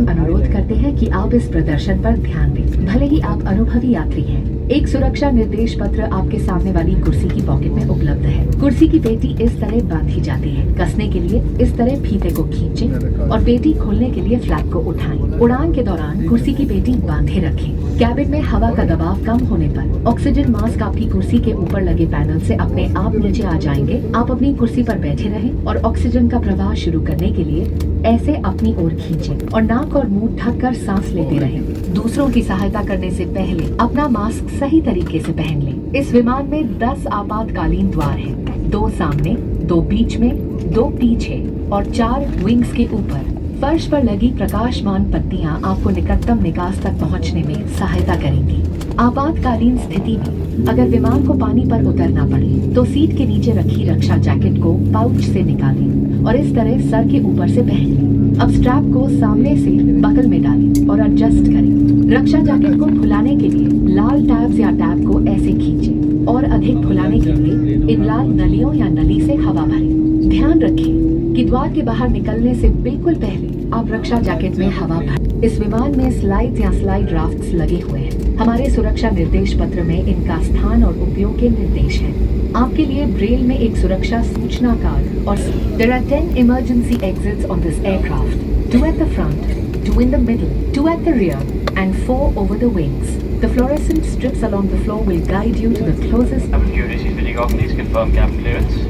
अनुरोध करते हैं कि आप इस प्रदर्शन पर ध्यान दें, भले ही आप अनुभवी यात्री हैं। एक सुरक्षा निर्देश पत्र आपके सामने वाली कुर्सी की पॉकेट में उपलब्ध है। कुर्सी की पेटी इस तरह बांधी जाती है। कसने के लिए इस तरह फीते को खींचें और पेटी खोलने के लिए फ्लैप को उठाएं। उड़ान के दौरान कुर्सी की पेटी बांधे रखें। कैबिन में हवा का दबाव कम होने पर ऑक्सीजन मास्क आपकी कुर्सी के ऊपर लगे पैनल से अपने आप नीचे आ जाएंगे। आप अपनी कुर्सी पर बैठे रहें और ऑक्सीजन का प्रवाह शुरू करने के लिए ऐसे अपनी ओर खींचें और नाक और मुंह ढककर सांस लेते रहें। दूसरों की सहायता करने से पहले अपना मास्क सही तरीके से पहन लें। इस विमान में 10 आपातकालीन द्वार हैं, 2 सामने, 2 बीच में, 2 पीछे और 4 विंग्स के ऊपर। फर्श पर लगी प्रकाशमान पत्तियां आपको निकटतम निकास तक पहुंचने में सहायता करेंगी। आपातकालीन स्थिति में अगर विमान को पानी पर उतरना पड़े तो सीट के नीचे रखी रक्षा जैकेट को पाउच से निकालें और इस तरह सर के ऊपर से पहन लें। अब स्ट्रैप को सामने से बकल में डालें और एडजस्ट करें। रक्षा जैकेट को फुलाने के लिए लाल टैब्स या टैब को ऐसे खींचें और अधिक फुलाने के लिए इन लाल नलियों या नली से हवा भरें। ध्यान रखें कि द्वार के बाहर निकलने से बिल्कुल पहले आप रक्षा जैकेट में हवा भरें। इस विमान में स्लाइड्स या स्लाइड राफ्ट्स लगे हुए हैं। हमारे सुरक्षा निर्देश पत्र में इनका स्थान और उपयोग के निर्देश हैं। आपके लिए ब्रेल में एक सुरक्षा सूचना कार्ड और there are 10 emergency exits on this aircraft, 2 at the front, 2 in the middle, 2 at the rear, and 4 over the wings. The fluorescent strips along the floor will guide you to the closest. This is Billy Goff, please confirm cabin clearance.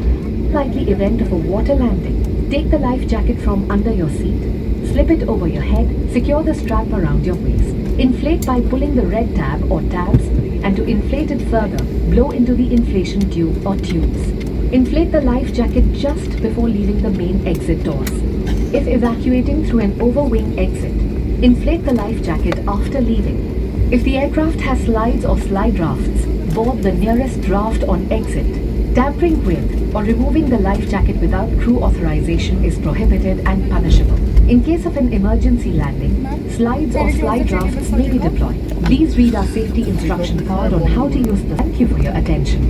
Likely event of a water landing. Take the life jacket from under your seat, slip it over your head, secure the strap around your waist. Inflate by pulling the red tab or tabs, and to inflate it further, blow into the inflation tube or tubes. Inflate the life jacket just before leaving the main exit doors. If evacuating through an overwing exit, inflate the life jacket after leaving. If the aircraft has slides or slide rafts, board the nearest raft on exit. Tampering with or removing the life jacket without crew authorization is prohibited and punishable. In case of an emergency landing, slides or slide rafts may be deployed. Please read our safety instruction card on how to use them. Thank you for your attention.